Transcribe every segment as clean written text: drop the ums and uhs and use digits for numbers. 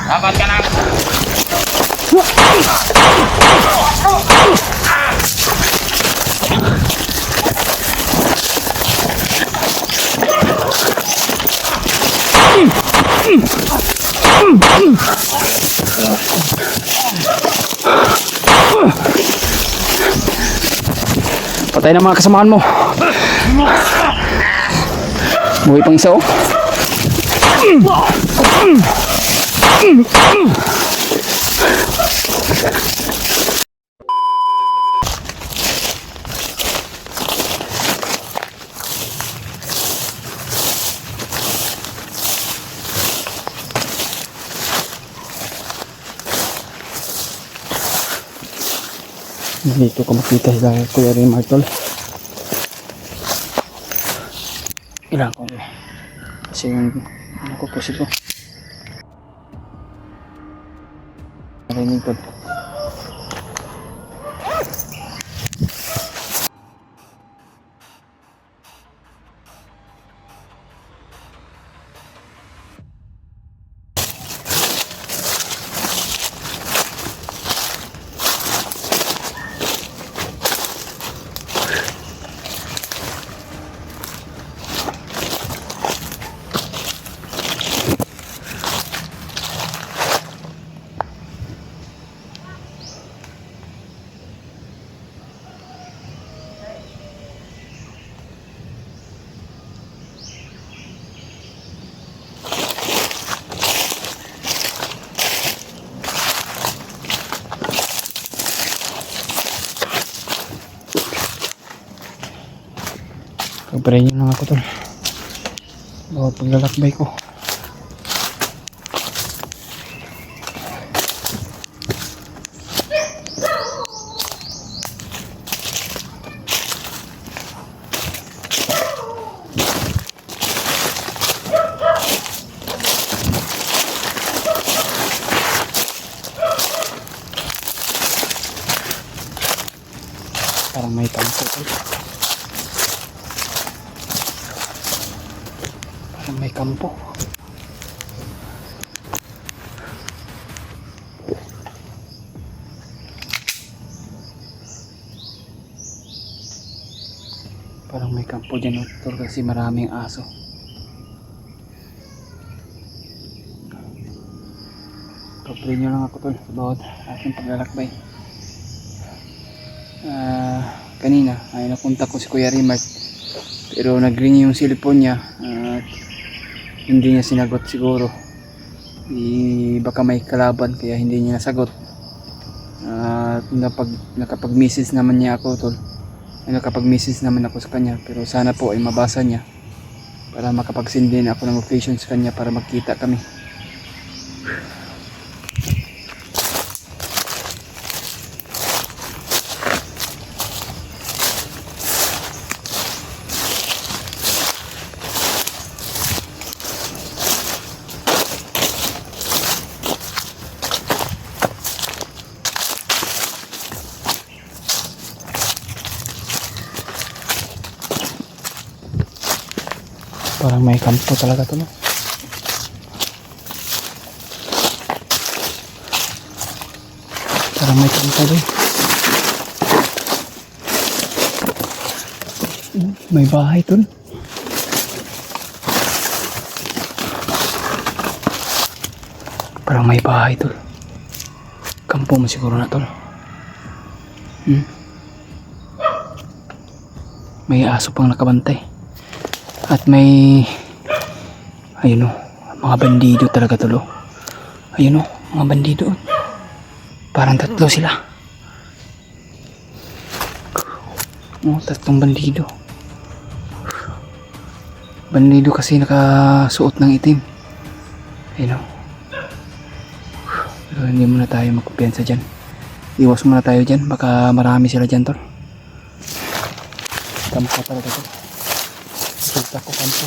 Dapat ka na. Patay na mga kasamahan mo. Buhay pang isa oh. Dito ko makita sila Kuya Rimar tol. Ilang ko kasi yung ano ko pusit ko narinig tol. Pagparin nyo lang ako tol bawat paglalakbay ko. Parang may kampo tol. May kampo. Parang may kampo dyan tol kasi maraming aso. Kapre nyo lang ako tol sa bawat aking paglalakbay. Kanina ay napunta ko si Kuya Rimar pero nag-ring yung cellphone niya at hindi niya sinagot siguro. Baka may kalaban kaya hindi niya nasagot. At nakapag-message naman niya ako tol. Nakapag-message naman ako sa kanya pero sana po ay mabasa niya para makapag-send din ako ng location sa kanya para magkita kami. Parang may kampo talaga to no. Parang may kampo din. May bahay to. Parang may bahay to. Kampo mo siguro na to. May aso pang nakabantay. At may ayun o, mga bandido talaga tulo. Ayun o, mga bandido. Parang tatlo sila. Tatlong bandido. Bandido kasi nakasuot ng itim. Ayun o. Pero hindi muna tayo magkumpiyansa dyan. Iwas muna tayo dyan. Baka marami sila dyan tol. Kampo talaga to. Kita ko kampo.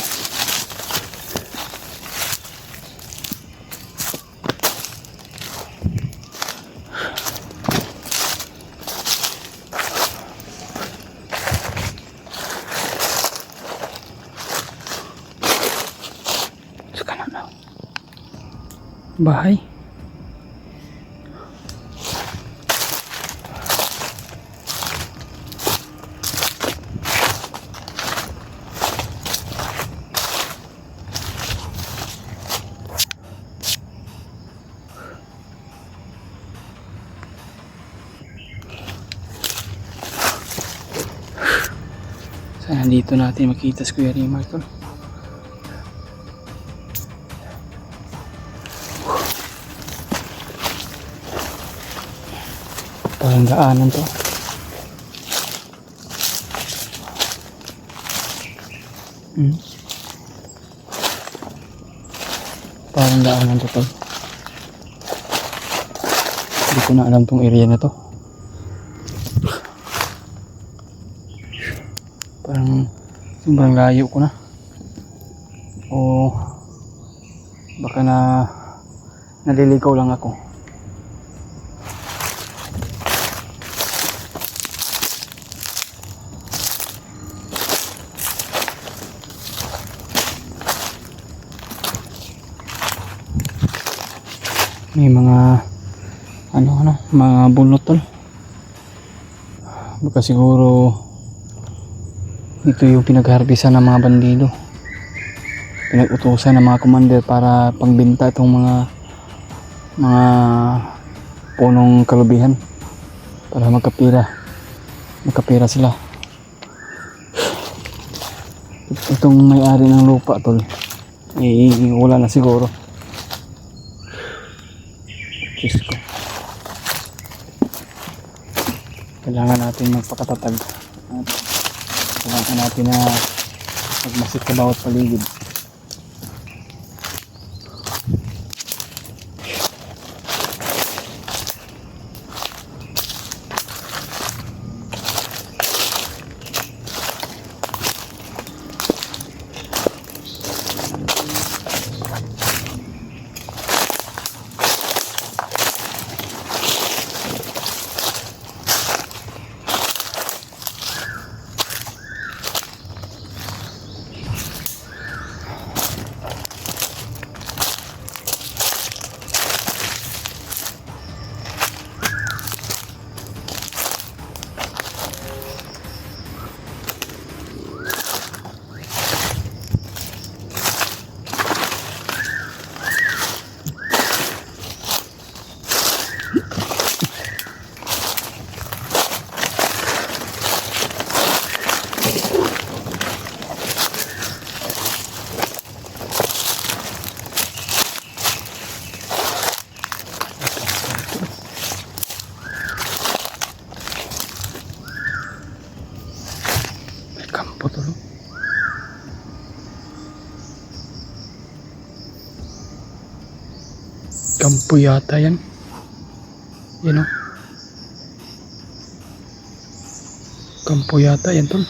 Sa kanan na. Bahay. Dito natin makita si Kuya Rimar tol. Parang daanan to. Parang daanan to tol. Hindi ko na alam tong area na to. Parang sobrang layo ko na. O baka naliligaw lang ako. May mga mga bunot tol. Baka siguro ito yung pinagharbisan ng mga bandido. Pinag-utusan ng mga commander para pangbenta itong mga punong kalubihan para magkapira sila. Itong may-ari ng lupa tol wala na siguro. Diyos ko. Kailangan natin magpakatatag at kailangan natin na magmasid sa bawat paligid. Kampo to. Kampo yata yan. Yan o. Kampo yata yan tol.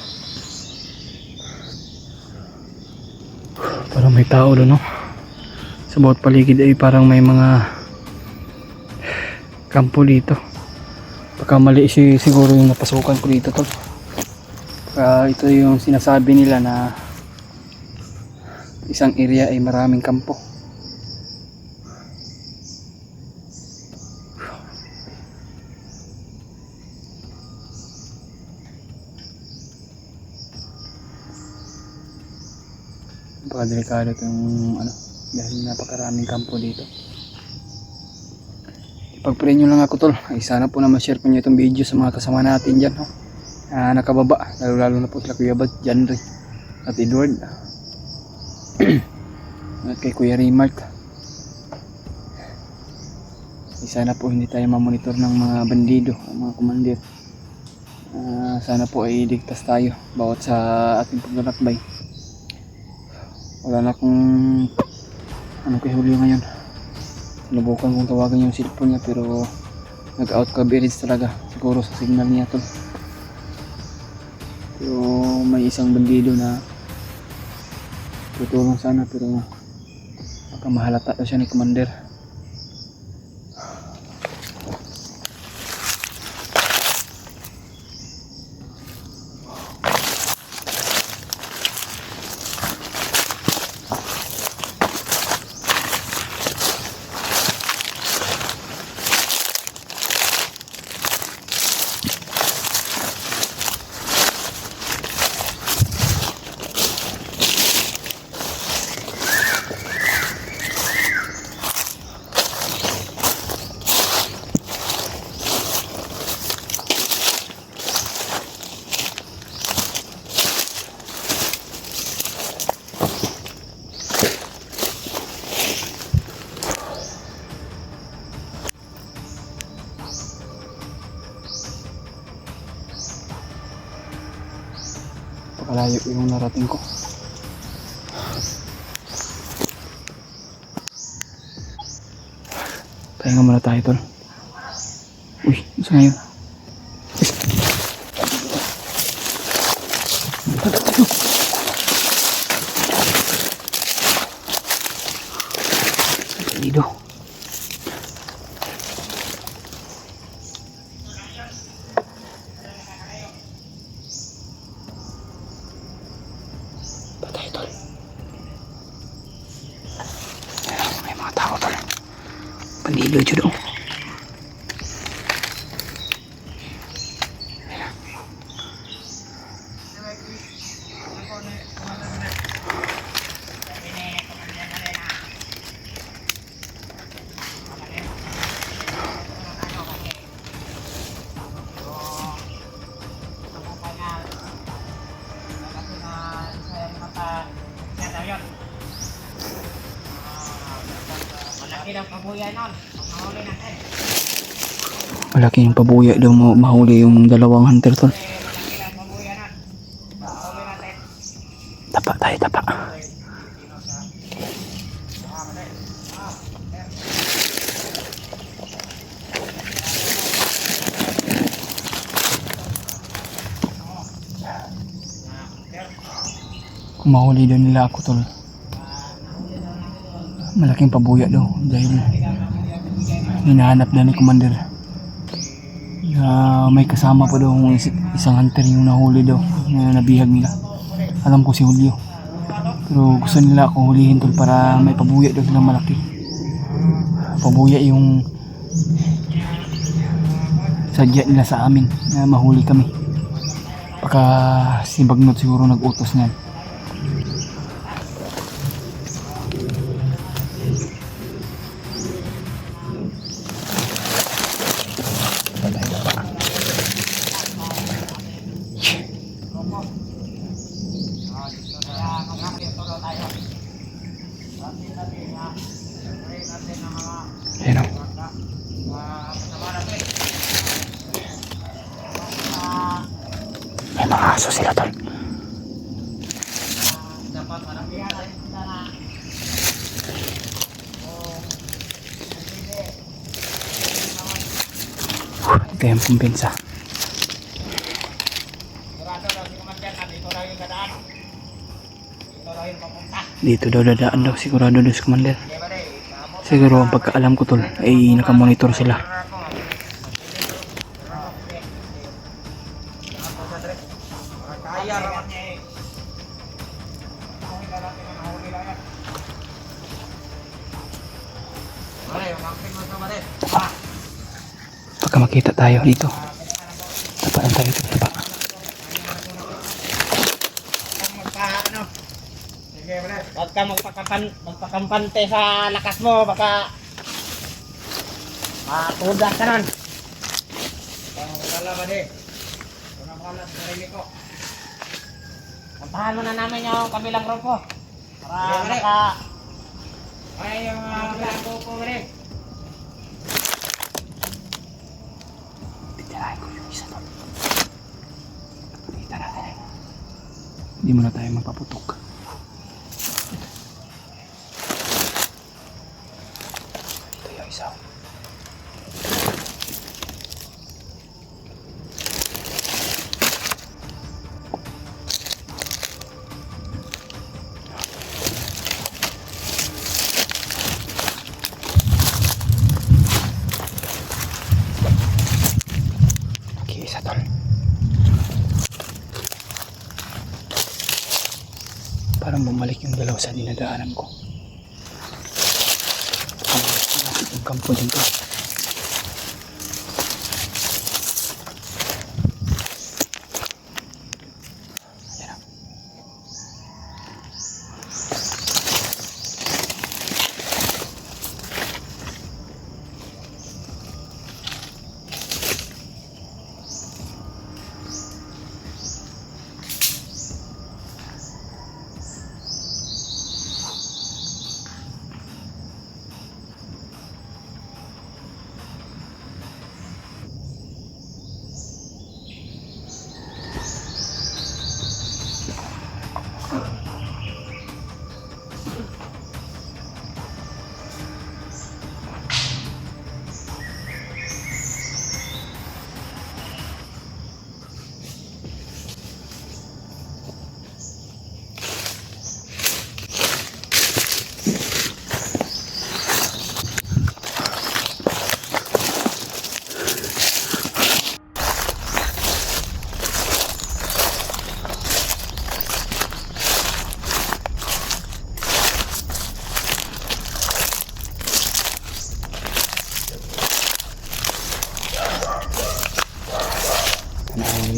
Parang may tao doon no. Sa bawat paligid ay parang may mga kampo dito. Baka mali siguro yung napasukan ko dito tol. Ito yung sinasabi nila na isang area ay maraming kampo. Baka delikado itong dahil napakaraming kampo dito. Ipag-pray nyo lang ako tol. Ay sana po na ma-share ko nyo itong video sa mga kasama natin dyan. Nakababa, lalo na po sila Kuya Bad, Janry at Edward at kay Kuya Rimar. Sana po hindi tayo mamonitor ng mga bandido, mga commander. Sana po ay ligtas tayo bawat sa ating paglalakbay. Wala na akong kay Julio ngayon. Sinubukan kong tawagan yung cellphone niya pero nag-out coverage talaga siguro sa signal niya tol. Pero may isang bandido na tutulong sana pero baka mahalata siya ni commander. malayo yung narating ko. Pahinga muna tayo tol. Uy, isa na yun. Dito. Patay tol. May mga tao tol. Panilo dyan o. Malaki yung pabuya daw mahuli yung dalawang hunter tol. Tapa tayo, tapa. Kung mahuli daw nila ako tol, malaking pabuya daw dahil hinahanap na ni Commander na may kasama pa daw isang hunter yung nahuli daw na nabihag nila. Alam ko si Julio, pero gusto nila ako hulihin tol para may pabuya daw silang malaki. Pabuya yung sadya nila sa amin na mahuli kami. Baka si Bagnot siguro nag-utos niyan. Ayan o. May mga aso sila tol. Ito yung pumpensa. Dito daw dadaan daw sigurado daw si Commander. Siguro ang pagkaalam ko tol ay nakamonitor sila. Baka makita tayo dito. Tapaan tayo dito. Tapa. Huwag ka magpakampante sa lakas mo, baka matudas ka nun. Wala ba di? Wala sa sarili ko. Puntahan muna namin yung kabilang grupo para maka... Ay, yung kabilang grupo ba di? Pitirahin ko yung isa tol. Kita natin. Hindi muna tayo magpaputok. Isa tol. Parang bumalik yung dalaw sa dinadaanan ko. Yung kampo dito.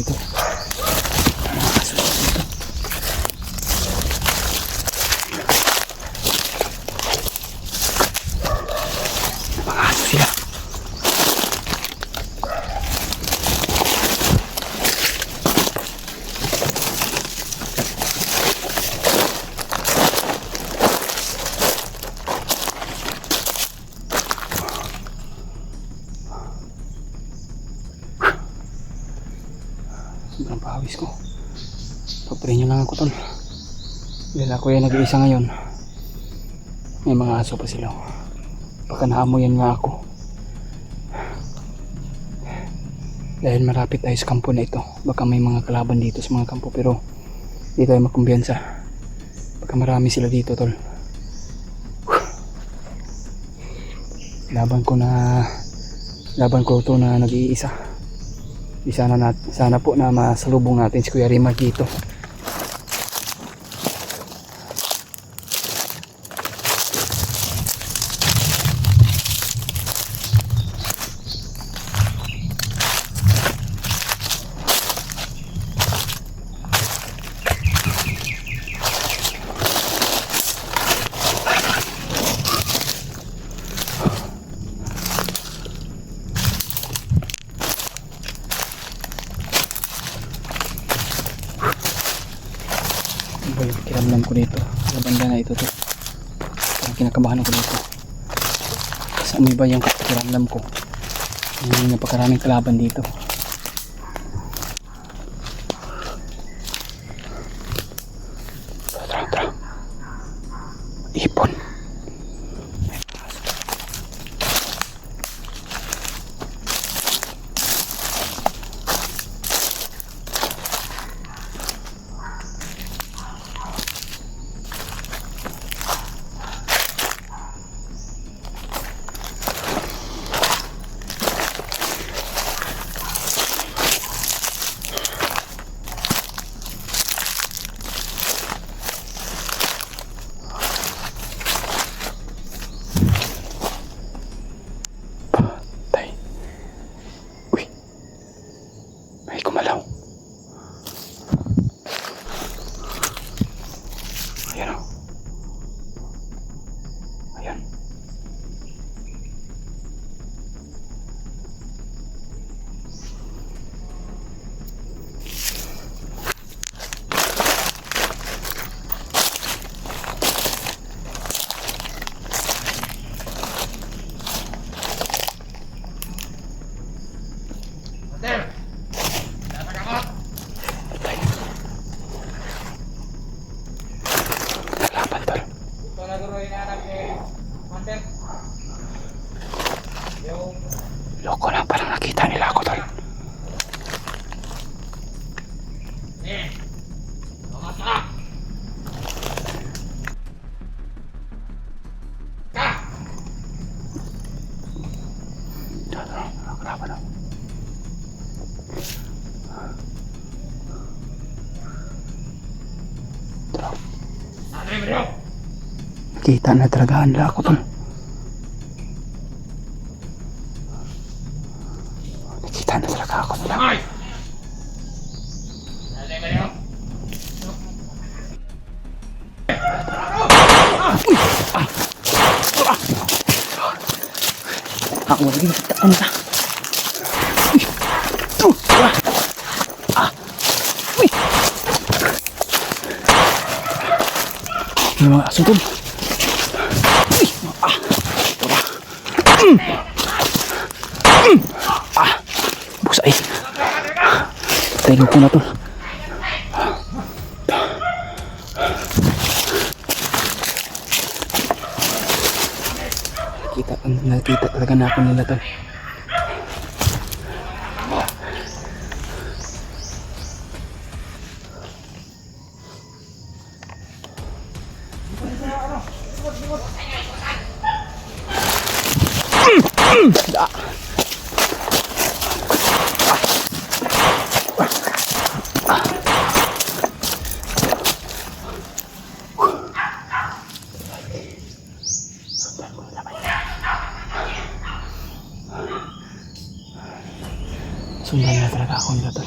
dito. Mga aso dito. Mga aso sila. Sobrang pawis ko. Papre nyo lang ako tol. Dahil ako yung nag-iisa ngayon. May mga aso pa sila. Baka naamoyan nga ako. Dahil marapit tayo sa kampo na ito. Baka may mga kalaban dito sa mga kampo. Pero di tayo makumbiyansa. Baka marami sila dito tol. Laban ko to na nag-iisa. Di sana po na masalubong natin si Kuya Rimar dito. Iba yung kiramdam ko dito sa banda na ito to. Parang kinakabahan ako dito kasi ano iba yung kiramdam ko. Yung napakaraming kalaban dito. Tara ipon. Kumalaw. Ayan o. Ayan. Loko lang, parang nakita nila ako tol. Nakalaban na. Nakita na talaga nila ako tol. Nakita na talaga ako nila. Ako lagi nagtaon ka. Yung mga aso tol. Busay. Tayo ko na tol. Nakita talaga na ako nila tol. Sundan na talaga ako nila tol.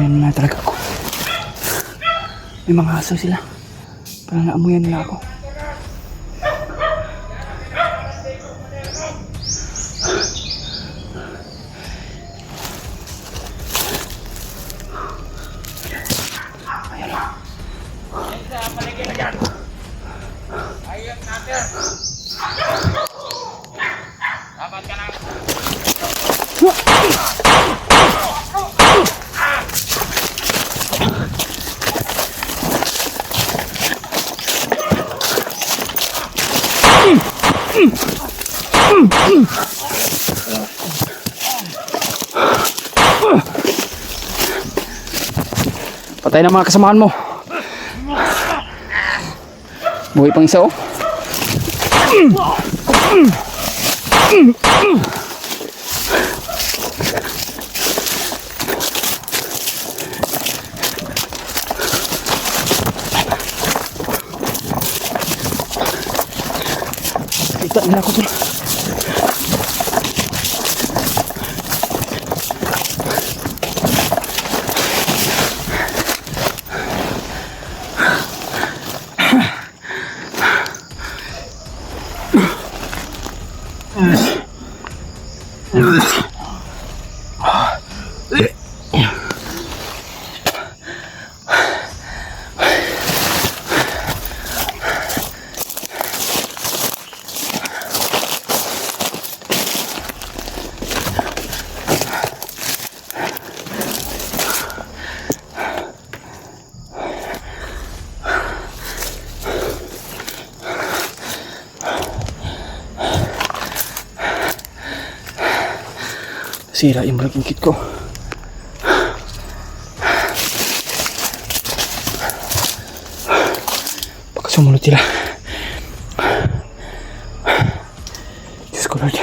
Ayan na talaga ako. May mga aso sila. Parang naamuyan nila ako. Ayun natin. Dapat ka lang. Patay na mga kasamahan mo. Buhay pang isa, oh. Kita nila ako to. Sira yung braking kit ko. Baka sumunod sila. Diyos ko Lord.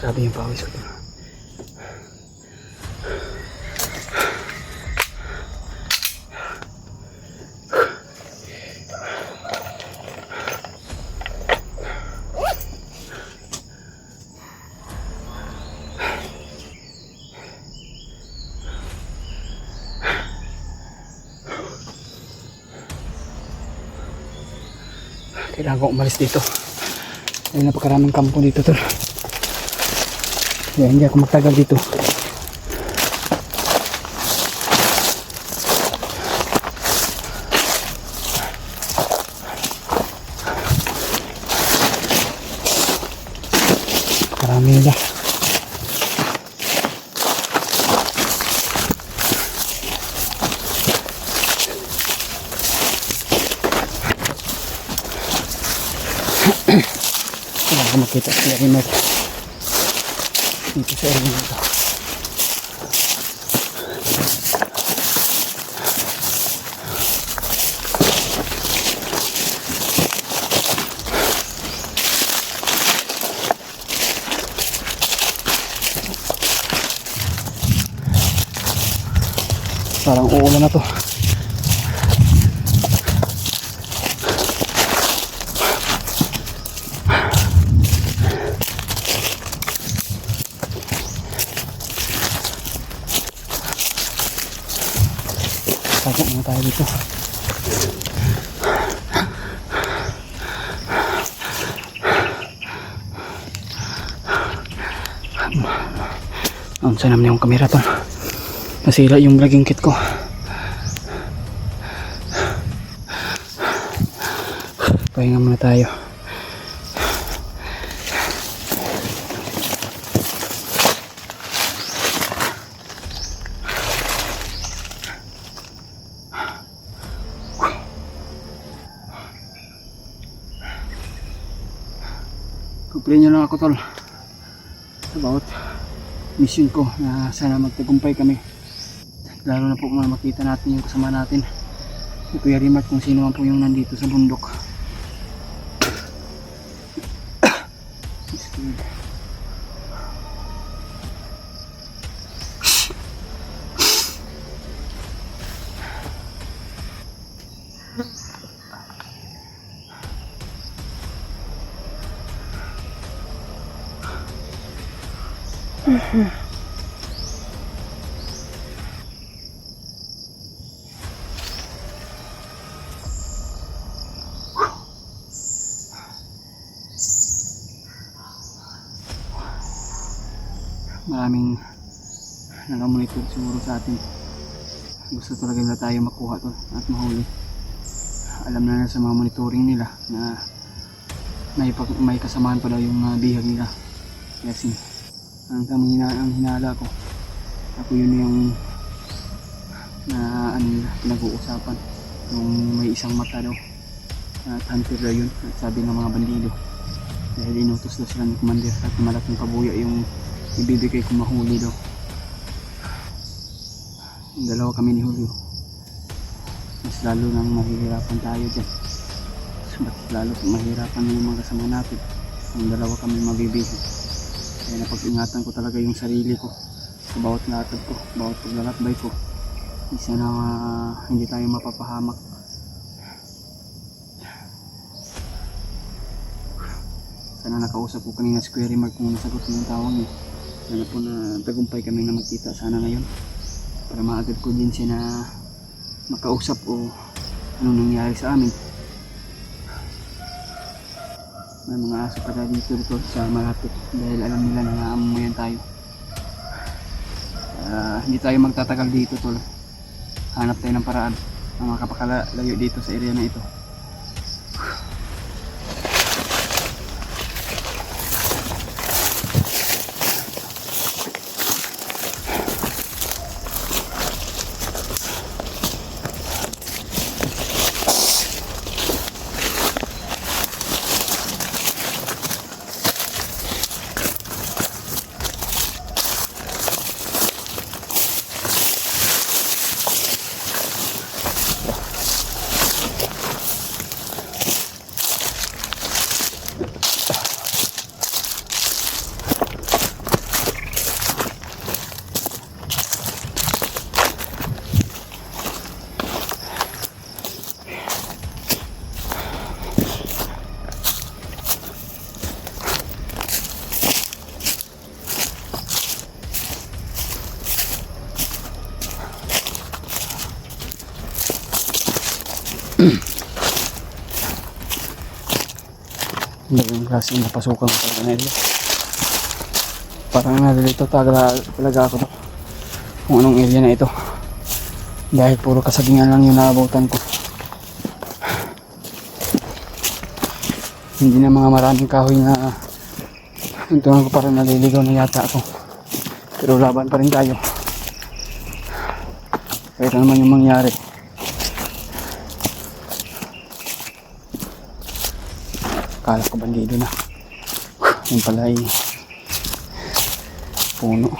Grabe yung pawis ko. Kailangan ko umalis dito. May napakaraming kampo dito, tol. Kaya hindi ako magtagal dito. Marami nila. Wala ko makita si Arimer dito sa area nito. Parang uulan na to. Tago muna tayo dito. Ang sanam na yung kamera to. Nasira yung vlogging kit ko. Pahinga muna tayo. Pag-play nyo lang ako, tol, about mission ko na sana magtagumpay kami, lalo na po kung makita natin yung kasama natin, si Kuya Rimart, kung sino man po yung nandito sa bundok. Maraming nakamonitor siguro sa atin. Gusto talaga nila tayo makuha to at mahuli. Alam na sa mga monitoring nila na may kasamaan pala yung bihag nila. Kasi ang hinala ko, ako yun yung ano nila pinag-uusapan, yung may isang mata daw at hunter daw yun, at sabi ng mga bandido dahil inutos daw sila ng commander at malaking pabuya yung ibibigay kong mahuli daw. Dalawa kami ni Julio, mas lalo nang mahihirapan tayo dyan. Mas lalo mahirapan yung mga kasama natin kung dalawa kami mabibigay. Kaya napag-ingatan ko talaga yung sarili ko sa bawat latag ko, bawat paglalakbay ko. Isa na hindi tayo mapapahamak. Sana nakausap ko kanina si Kuya Remark kung nasagot ng tawag niya. Sana po na tagumpay kami na magkita sana ngayon para maagad ko din siya na makausap o anong nangyari sa amin. May mga aso pa dito sa malapit dahil alam nila na naamuyan tayo. Hindi tayo magtatagal dito tol. Hanap tayo ng paraan na makapakalayo dito sa area na ito. Yung klaseng napasukan ko talaga na ito. Parang nalilito talaga ako to kung anong area na ito dahil puro kasabingan lang yung naabutan ko. Hindi na mga maraming kahoy na tuntunan ko, parang naliligaw na yata ako, pero laban pa rin tayo kahit naman yung mangyari. Akala ko bandido na. Yung pala ay puno.